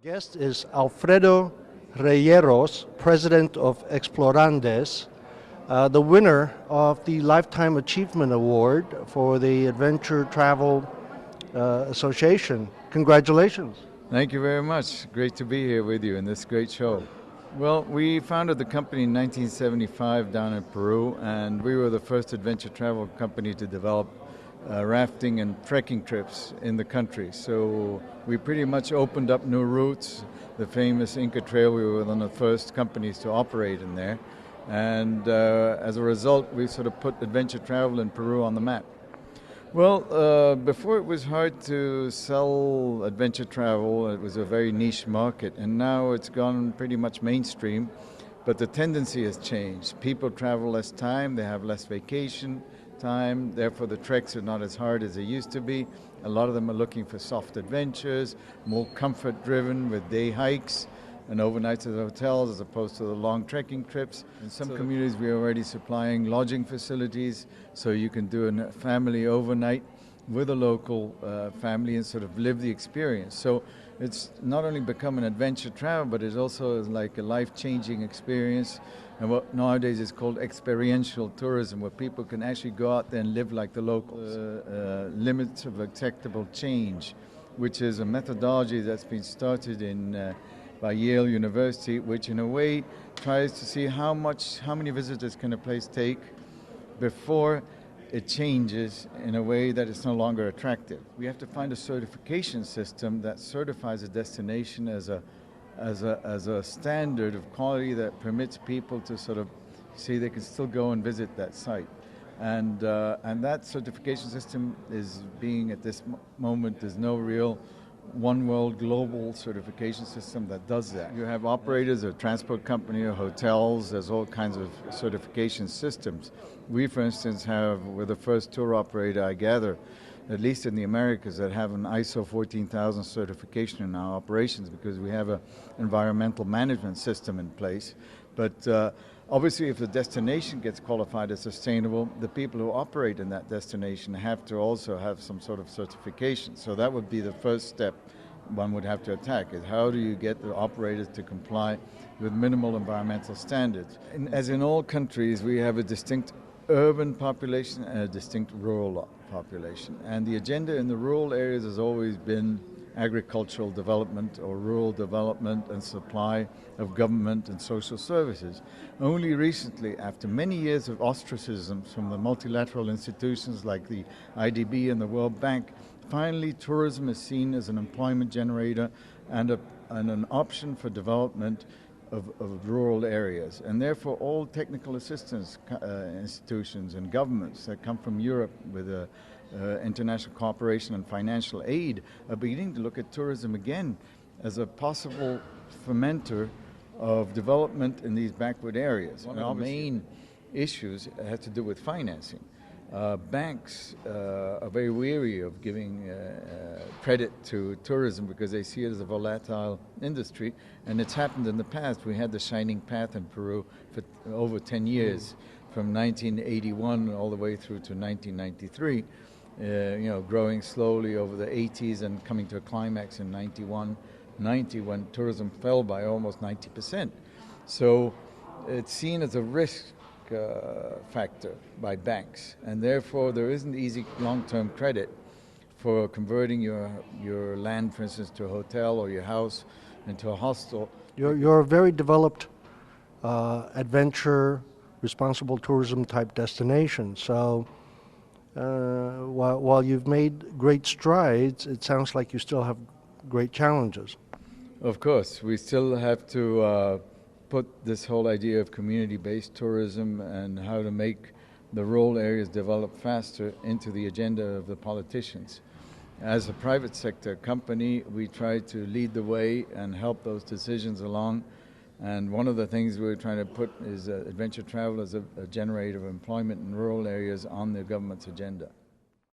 Guest is Alfredo Ferreyros, president of Explorandes, the winner of the Lifetime Achievement Award for the Adventure Travel Association. Congratulations. Thank you very much. Great to be here with you in this great show. Well, we founded the company in 1975 down in Peru, and we were the first adventure travel company to develop rafting and trekking trips in the country. So we pretty much opened up new routes. The famous Inca Trail, we were one of the first companies to operate in there. And as a result, we sort of put adventure travel in Peru on the map. Well, before it was hard to sell adventure travel. It was a very niche market, and now it's gone pretty much mainstream. But the tendency has changed. People travel less time, they have less vacation time, therefore the treks are not as hard as they used to be. A lot of them are looking for soft adventures, more comfort-driven with day hikes and overnights at hotels as opposed to the long trekking trips. In some communities we're already supplying lodging facilities, so you can do a family overnight with a local family and sort of live the experience. So it's not only become an adventure travel, but it also is like a life-changing experience, and what nowadays is called experiential tourism, where people can actually go out there and live like the locals. Limits of acceptable change, which is a methodology that's been started by Yale University, which in a way tries to see how many visitors can a place take before it changes in a way that it's no longer attractive. We have to find a certification system that certifies a destination as a standard of quality that permits people to sort of see they can still go and visit that site. And that certification system is being, at this moment, there's no real one world global certification system that does that. You have operators, a transport company, or hotels, there's all kinds of certification systems. We, for instance, we're the first tour operator, I gather, at least in the Americas, that have an ISO 14000 certification in our operations, because we have an environmental management system in place. But obviously, if the destination gets qualified as sustainable, the people who operate in that destination have to also have some sort of certification. So that would be the first step one would have to attack, is how do you get the operators to comply with minimal environmental standards. As in all countries, we have a distinct urban population and a distinct rural population. And the agenda in the rural areas has always been agricultural development or rural development and supply of government and social services. Only recently, after many years of ostracism from the multilateral institutions like the IDB and the World Bank, finally tourism is seen as an employment generator and an option for development of rural areas. And therefore all technical assistance institutions and governments that come from Europe with international cooperation and financial aid are beginning to look at tourism again as a possible fermenter of development in these backward areas. One of the main issues has to do with financing. Banks are very weary of giving credit to tourism because they see it as a volatile industry, and it's happened in the past. We had the Shining Path in Peru for over 10 years, from 1981 all the way through to 1993, growing slowly over the 80s and coming to a climax in 90 when tourism fell by almost 90%. So it's seen as a risk factor by banks, and therefore there isn't easy long-term credit for converting your land, for instance, to a hotel, or your house into a hostel. You're a very developed adventure, responsible tourism type destination. So while you've made great strides, it sounds like you still have great challenges. Of course, we still have to put this whole idea of community-based tourism and how to make the rural areas develop faster into the agenda of the politicians. As a private sector company, we try to lead the way and help those decisions along. And one of the things we're trying to put is adventure travel as a generator of employment in rural areas on the government's agenda.